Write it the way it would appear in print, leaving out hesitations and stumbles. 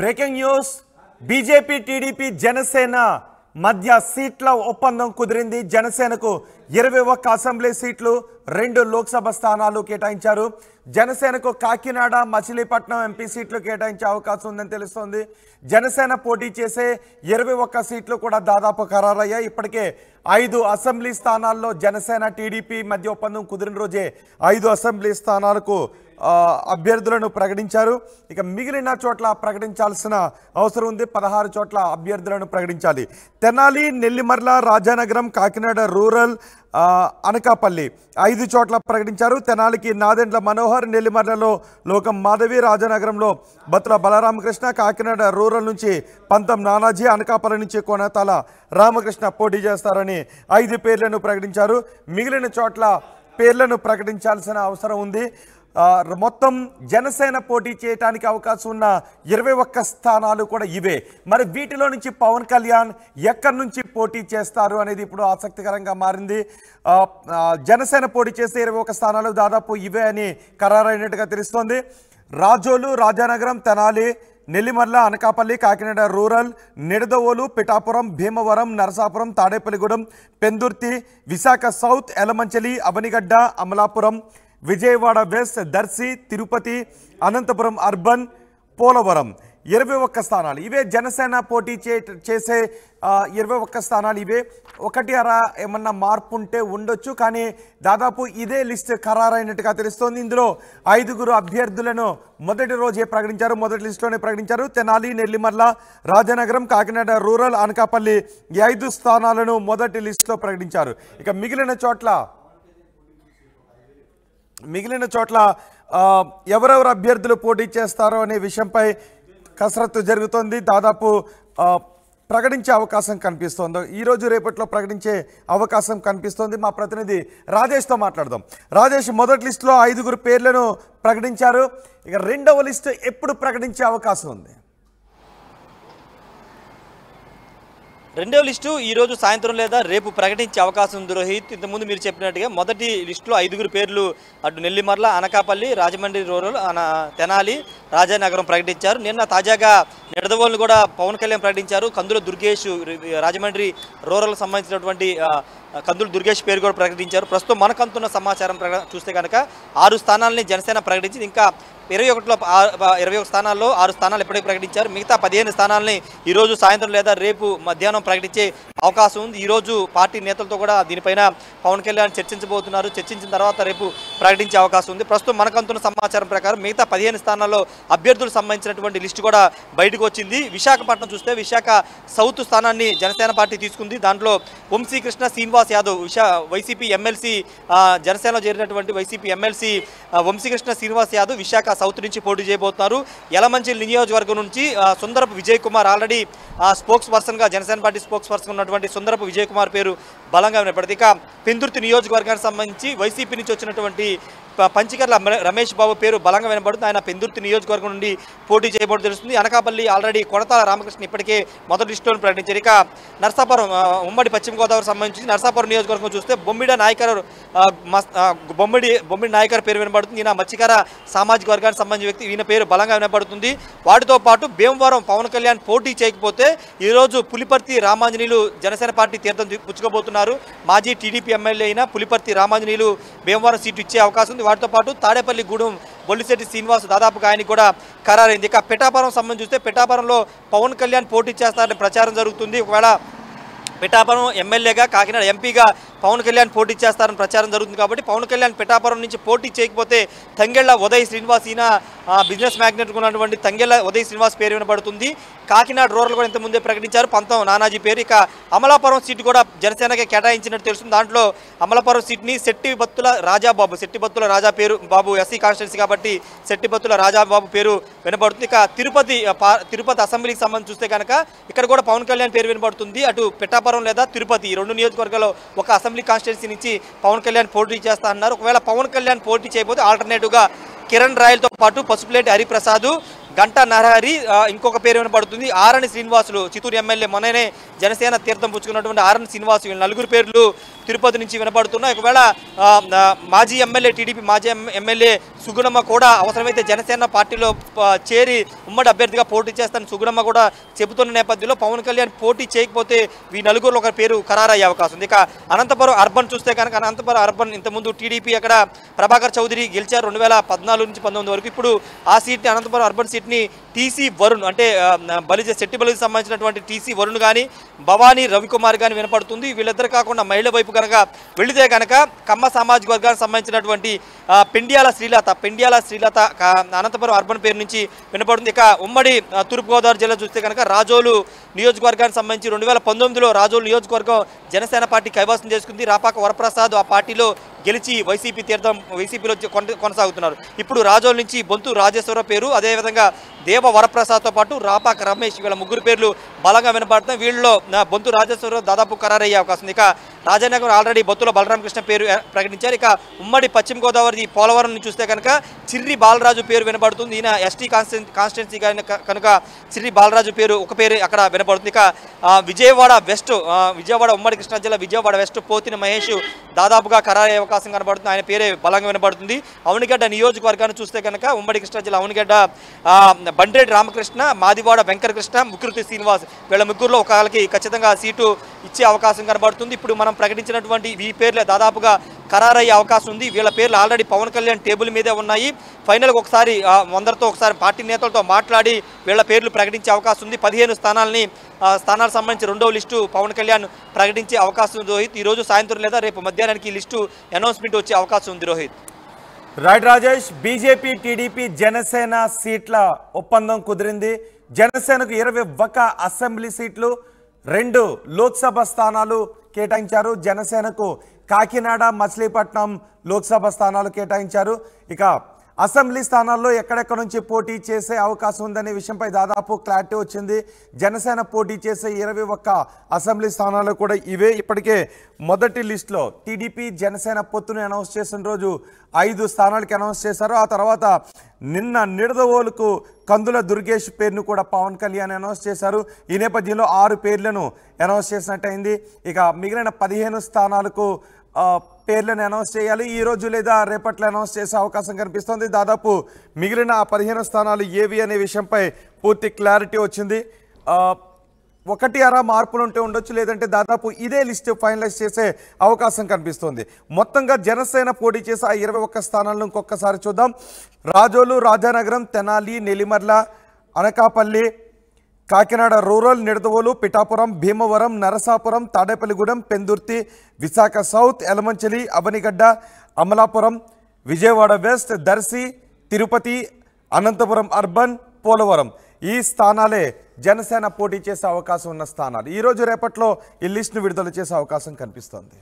Breaking news BJP TDP Janasena మధ్య సీట్ల ఒప్పందం కుదిరింది. జనసేనకు 21 అసెంబ్లీ సీట్లు 2 లోక్సభ స్థానాలు కేటాయించారు. జనసేనకు కాకినాడ మచిలీపట్నం ఎంపీ సీట్లు కేటాయించే అవకాశం ఉందని తెలుస్తోంది. జనసేన పోటీ చేసే 21 సీట్లు కూడా దాదాపు ఖరారయ్యాయి. ఇప్పటికే 5 అసెంబ్లీ స్థానాల్లో జనసేన టీడీపీ మధ్య ఒప్పందం కుదిరిన రోజే 5 అసెంబ్లీ స్థానాలకు అభ్యర్థులను ప్రకటించారు. ఇక మిగిలిన చోట్ల ప్రకటించాల్సిన అవసరం ఉంది. 16 చోట్ల అభ్యర్థులను ప్రకటించాలి. తెనాలి, నెల్లిమర్ల, రాజానగరం, కాకినాడ రూరల్, అనకాపల్లి 5 చోట్ల ప్రకటించారు. తెనాలికి నాదెండ్ల మనోహర్, నెల్లిమర్లలో లోకం మాధవి, రాజానగరంలో బత్తుల బలరామకృష్ణ, కాకినాడ రూరల్ నుంచి పంతం నానాజీ, అనకాపల్లి నుంచి కోనతాల రామకృష్ణ పోటీ చేస్తారని 5 పేర్లను ప్రకటించారు. మిగిలిన చోట్ల పేర్లను ప్రకటించాల్సిన అవసరం ఉంది. మొత్తం జనసేన పోటీ చేయడానికి అవకాశం ఉన్న 21 స్థానాలు కూడా ఇవే. మరి వీటిలో నుంచి పవన్ కళ్యాణ్ ఎక్కడి నుంచి పోటీ చేస్తారు అనేది ఇప్పుడు ఆసక్తికరంగా మారింది. జనసేన పోటీ చేసే 21 స్థానాలు దాదాపు ఇవే అని ఖరారైనట్టుగా తెలుస్తోంది. Razole, Rajanagaram, Tenali, Nellimarla, Anakapalli, Kakinada rural, Nidadavolu, Pithapuram, Bhimavaram, Narasapuram, Tadepalligudem, Pendurthi, Visakha south, Yelamanchili, Avanigadda, Amalapuram, Vijayawada west, Darsi, Tirupati, Anantapuram urban, Polavaram 21 స్థానాలు ఇవే. జనసేన పోటీ చేసే 21 స్థానాలు ఇవే. ఒకటి అరా ఏమన్నా మార్పు ఉంటే ఉండొచ్చు, కానీ దాదాపు ఇదే లిస్ట్ ఖరారైనట్టుగా తెలుస్తోంది. ఇందులో 5 అభ్యర్థులను మొదటి రోజే ప్రకటించారు. మొదటి లిస్టులోనే ప్రకటించారు. తెనాలి, నెల్లిమర్ల, రాజానగరం, కాకినాడ రూరల్, అనకాపల్లి ఈ 5 స్థానాలను మొదటి లిస్టులో ప్రకటించారు. ఇక మిగిలిన చోట్ల ఎవరెవరు అభ్యర్థులు పోటీ చేస్తారో అనే విషయంపై కసరత్తు జరుగుతోంది. దాదాపు ప్రకటించే అవకాశం కనిపిస్తోంది. ఈరోజు రేపట్లో ప్రకటించే అవకాశం కనిపిస్తోంది. మా ప్రతినిధి రాజేష్తో మాట్లాడదాం. రాజేష్, మొదటి లిస్టులో 5 పేర్లను ప్రకటించారు. ఇక రెండవ లిస్టు ఎప్పుడు ప్రకటించే అవకాశం ఉంది? రెండవ లిస్టు ఈరోజు సాయంత్రం లేదా రేపు ప్రకటించే అవకాశం ఉంది రోహిత్. ఇంతకుముందు మీరు చెప్పినట్టుగా మొదటి లిస్టులో 5 పేర్లు అటు నెల్లిమర్ల, అనకాపల్లి, రాజమండ్రి రూరల్, తెనాలి, రాజానగరం ప్రకటించారు. నిన్న తాజాగా నిడదవోలును కూడా పవన్ కళ్యాణ్ ప్రకటించారు. కందుల దుర్గేష్ రాజమండ్రి రూరల్ సంబంధించినటువంటి కందుల దుర్గేష్ పేరు కూడా ప్రకటించారు. ప్రస్తుతం మనకంతున్న సమాచారం చూస్తే కనుక 6 స్థానాలని జనసేన ప్రకటించింది. ఇంకా 21 స్థానాల్లో 6 స్థానాలు ఇప్పటికే ప్రకటించారు. మిగతా 15 స్థానాలని ఈరోజు సాయంత్రం లేదా రేపు మధ్యాహ్నం ప్రకటించే అవకాశం ఉంది. ఈరోజు పార్టీ నేతలతో కూడా దీనిపైన పవన్ కళ్యాణ్ చర్చించబోతున్నారు. చర్చించిన తర్వాత రేపు ప్రకటించే అవకాశం ఉంది. ప్రస్తుతం మనకంతున్న సమాచారం ప్రకారం మిగతా 15 స్థానాల్లో అభ్యర్థులకు సంబంధించినటువంటి లిస్టు కూడా బయటకు వచ్చింది. విశాఖపట్నం చూస్తే విశాఖ సౌత్ స్థానాన్ని జనసేన పార్టీ తీసుకుంది. దాంట్లో వంశీకృష్ణ శ్రీనివాస్ యాదవ్ వైసీపీ ఎమ్మెల్సీ, జనసేనలో చేరినటువంటి YCP MLC Vamsikrishna Srinivas Yadav Visakha south నుంచి పోటీ చేయబోతున్నారు. యలమంచిలి నియోజకవర్గం నుంచి సుందరపు విజయ్ కుమార్ ఆల్రెడీ స్పోక్స్ పర్సన్గా జనసేన పార్టీ స్పోక్స్ పర్సన్ ఉన్నటువంటి సుందరపు విజయ్ కుమార్ పేరు బలంగా వినపడుతుంది. ఇక పెందుర్తి నియోజకవర్గానికి సంబంధించి వైసీపీ నుంచి వచ్చినటువంటి పంచికర్ల రమేష్ బాబు పేరు బలంగా వినబడుతుంది. ఆయన పెందుర్తి నియోజకవర్గం నుండి పోటీ చేయబోతు తెలుస్తుంది. అనకాపల్లి ఆల్రెడీ కొనతాల రామకృష్ణ ఇప్పటికే మొదటి లిస్టులో ప్రకటించారు. ఇక నరసాపురం ఉమ్మడి పశ్చిమ గోదావరి సంబంధించి నరసాపురం నియోజకవర్గం చూస్తే బొమ్మిడి నాయకర్ పేరు వినబడుతుంది. ఈయన మత్స్యకార సామాజిక వర్గానికి సంబంధించిన వ్యక్తి. ఈయన పేరు బలంగా వినబడుతుంది. వాటితో పాటు భీమవరం పవన్ కళ్యాణ్ పోటీ చేయకపోతే ఈరోజు పులిపర్తి రామాంజనేయులు జనసేన పార్టీ తీర్థం పుచ్చుకోబోతున్నారు. మాజీ టీడీపీ ఎమ్మెల్యే అయిన పులిపర్తి రామాంజనేయులు భీమవరం సీటు ఇచ్చే అవకాశం ఉంది. వాటితో పాటు తాడేపల్లి గూడెం బొల్లిశెట్టి శ్రీనివాస్ దాదాపుగా ఆయనకి కూడా ఖరారైంది. ఇక పిఠాపురం సంబంధించి చూస్తే పిఠాపురంలో పవన్ కళ్యాణ్ పోటీ చేస్తారని ప్రచారం జరుగుతుంది. ఒకవేళ పిఠాపురం ఎమ్మెల్యేగా, కాకినాడ ఎంపీగా పవన్ కళ్యాణ్ పోటీ చేస్తారని ప్రచారం జరుగుతుంది. కాబట్టి పవన్ కళ్యాణ్ పిఠాపురం నుంచి పోటీ చేయకపోతే తంగెళ్ల ఉదయ్ శ్రీనివాస్, ఈయన బిజినెస్ మ్యాగ్నెట్ ఉన్నటువంటి తంగెళ్ల ఉదయ్ శ్రీనివాస్ పేరు వినబడుతుంది. కాకినాడ రూరల్ కూడా ఇంతకుముందే ప్రకటించారు పంతం నానాజీ పేరు. ఇక అమలాపురం సీటు కూడా జనసేనకే కేటాయించినట్టు తెలుస్తుంది. దాంట్లో అమలాపురం సీట్ని శెట్టిబత్తుల రాజా పేరు బాబు ఎస్సీ కాన్స్టిట్యున్సీ కాబట్టి శెట్టిబత్తుల రాజాబాబు పేరు వినబడుతుంది. ఇక తిరుపతి అసెంబ్లీకి సంబంధించి చూస్తే కనుక ఇక్కడ కూడా పవన్ కళ్యాణ్ పేరు వినబడుతుంది. అటు పిఠాపురం లేదా తిరుపతి 2 నియోజకవర్గాల్లో ఒక అసెంబ్లీ కాన్స్టిట్యున్సీ నుంచి పవన్ కళ్యాణ్ పోటీ చేస్తా అన్నారు. ఒకవేళ పవన్ కళ్యాణ్ పోటీ చేయకపోతే ఆల్టర్నేటివ్గా కిరణ్ రాయలతో పాటు పసుపులేటి హరిప్రసాద్, గంటా నరహరి, ఇంకొక పేరు వినపడుతుంది ఆరణి శ్రీనివాసులు, చిత్తూరు ఎమ్మెల్యే, మొన్ననే జనసేన తీర్థం పుచ్చుకున్నటువంటి ఆరణి శ్రీనివాసు, వీళ్ళ నలుగురు పేర్లు తిరుపతి నుంచి వినపడుతున్నాయి. ఒకవేళ మాజీ ఎమ్మెల్యే, టీడీపీ మాజీ ఎమ్మెల్యే సుగుణమ్మ కూడా అవసరమైతే జనసేన పార్టీలో చేరి ఉమ్మడి అభ్యర్థిగా పోటీ చేస్తానని సుగుణమ్మ కూడా చెబుతున్న నేపథ్యంలో పవన్ కళ్యాణ్ పోటీ చేయకపోతే ఈ నలుగురులో ఒక పేరు ఖరారయ్యే అవకాశం ఉంది. ఇక అనంతపురం అర్బన్ చూస్తే కనుక అనంతపురం అర్బన్ ఇంతకుముందు టీడీపీ అక్కడ ప్రభాకర్ చౌదరి గెలిచారు 2014 నుంచి 19 వరకు. ఇప్పుడు ఆ సీట్ని అనంతపురం అర్బన్ సీట్ని టీసీ వరుణ్ అంటే శెట్టి బలికి సంబంధించినటువంటి టీసీ వరుణ్ కానీ భవానీ రవికుమార్ కానీ వినపడుతుంది. వీళ్ళిద్దరు కాకుండా మహిళ వైపు కనుక వెళితే కనుక కమ్మ సామాజిక వర్గానికి సంబంధించినటువంటి పెండ్యాల శ్రీలత అనంతపురం అర్బన్ పేరు నుంచి వినపడుతుంది. ఇక ఉమ్మడి తూర్పుగోదావరి జిల్లా చూస్తే కనుక రాజోలు నియోజకవర్గానికి సంబంధించి 2019లో రాజోలు నియోజకవర్గం జనసేన పార్టీ కైవసం చేసుకుంది. రాపాక వరప్రసాద్ ఆ పార్టీలో గెలిచి వైసీపీలో కొనసాగుతున్నారు. ఇప్పుడు రాజోల్ నుంచి బొంతు రాజేశ్వర పేరు, అదేవిధంగా దేవ వరప్రసాద్తో పాటు రాపాక రమేష్, వీళ్ళ ముగ్గురు పేర్లు బలంగా వినపడుతున్నాయి. వీళ్ళలో బొంతు రాజేశ్వరరావు దాదాపు ఖరారయ్యే అవకాశం ఉంది. ఇక రాజానగర్ ఆల్రెడీ బొత్తుల బలరామకృష్ణ పేరు ప్రకటించారు. ఇక ఉమ్మడి పశ్చిమ గోదావరి పోలవరం చూస్తే కనుక చిర్రి బాలరాజు పేరు వినపడుతుంది. ఈయన ఎస్టీ కాన్స్టిట్యున్సీ కనుక చిర్రి బాలరాజు పేరు ఒక పేరు అక్కడ వినపడుతుంది. ఇక విజయవాడ ఉమ్మడి కృష్ణా జిల్లా విజయవాడ వెస్ట్ పోతిన మహేష్ దాదాపుగా ఖరారయ్యే అవకాశం కనబడుతుంది. ఆయన పేరే బలంగా వినపడుతుంది. అవనిగడ్డ నియోజకవర్గాన్ని చూస్తే కనుక ఉమ్మడి కృష్ణా జిల్లా అవనిగడ్డ బండ్రేడి రామకృష్ణ, మాదివాడ వెంకటకృష్ణ, ముకృతి శ్రీనివాస్, వీళ్ళ ముగ్గురులో ఒకళ్ళకి ఖచ్చితంగా సీటు ఇచ్చే అవకాశం కనబడుతుంది. ఇప్పుడు మనం ప్రకటించినటువంటి ఈ పేర్లే దాదాపుగా ఖరారయ్యే అవకాశం ఉంది. వీళ్ళ పేర్లు ఆల్రెడీ పవన్ కళ్యాణ్ టేబుల్ మీదే ఉన్నాయి. ఫైనల్గా ఒకసారి అందరితో ఒకసారి పార్టీ నేతలతో మాట్లాడి వీళ్ళ పేర్లు ప్రకటించే అవకాశం ఉంది. 15 స్థానాలకు సంబంధించి రెండో లిస్టు పవన్ కళ్యాణ్ ప్రకటించే అవకాశం ఉంది రోహిత్. ఈరోజు సాయంత్రం లేదా రేపు మధ్యాహ్నానికి ఈ లిస్టు అనౌన్స్మెంట్ వచ్చే అవకాశం ఉంది Rohit. Right Rajesh, BJP TDP Janasena సీట్ల ఒప్పందం కుదిరింది. జనసేనకు 21 అసెంబ్లీ సీట్లు, 2 లోక్సభ స్థానాలు కేటాయించారు. జనసేనకు కాకినాడ, మచిలీపట్నం లోక్సభ స్థానాలు కేటాయించారు. ఇక అసెంబ్లీ స్థానాల్లో ఎక్కడెక్కడ నుంచి పోటీ చేసే అవకాశం ఉందనే విషయంపై దాదాపు క్లారిటీ వచ్చింది. జనసేన పోటీ చేసే 21 అసెంబ్లీ స్థానాలు కూడా ఇవే. ఇప్పటికే మొదటి లిస్టులో టీడీపీ జనసేన పొత్తును అనౌన్స్ చేసిన రోజు 5 స్థానాలకి అనౌన్స్ చేశారు. ఆ తర్వాత నిన్న నిడదవోలుకు కందుల దుర్గేష్ పేరును కూడా పవన్ కళ్యాణ్ అనౌన్స్ చేశారు. ఈ నేపథ్యంలో 6 పేర్లను అనౌన్స్ చేసినట్టయింది. ఇక మిగిలిన 15 స్థానాలకు పేర్లను అనౌన్స్ చేయాలి. ఈ రోజు లేదా రేపట్లో అనౌన్స్ చేసే అవకాశం కనిపిస్తోంది. దాదాపు మిగిలిన 15 స్థానాలు ఏవి అనే విషయంపై పూర్తి క్లారిటీ వచ్చింది. 1 మార్పులు ఉంటే ఉండొచ్చు, లేదంటే దాదాపు ఇదే లిస్టు ఫైనలైజ్ చేసే అవకాశం కనిపిస్తోంది. మొత్తంగా జనసేన పోటీ చేసే ఆ 21 స్థానాలను ఇంకొకసారి చూద్దాం. Rajolu, Rajanagaram, Tenali, Nellimarla, Anakapalli, Kakinada rural, Nidadavolu, Pithapuram, Bhimavaram, Narasapuram, Tadepalligudem, Pendurthi, Visakha south, Elamanchili, Avanigadda, Amalapuram, Vijayawada west, Darsi, Tirupati, Anantapuram urban, Polavaram ఈ స్థానాలే జనసేన పోటీ చేసే అవకాశం ఉన్న స్థానాలు. ఈరోజు రేపట్లో ఈ లిస్టును విడుదల చేసే అవకాశం కనిపిస్తోంది.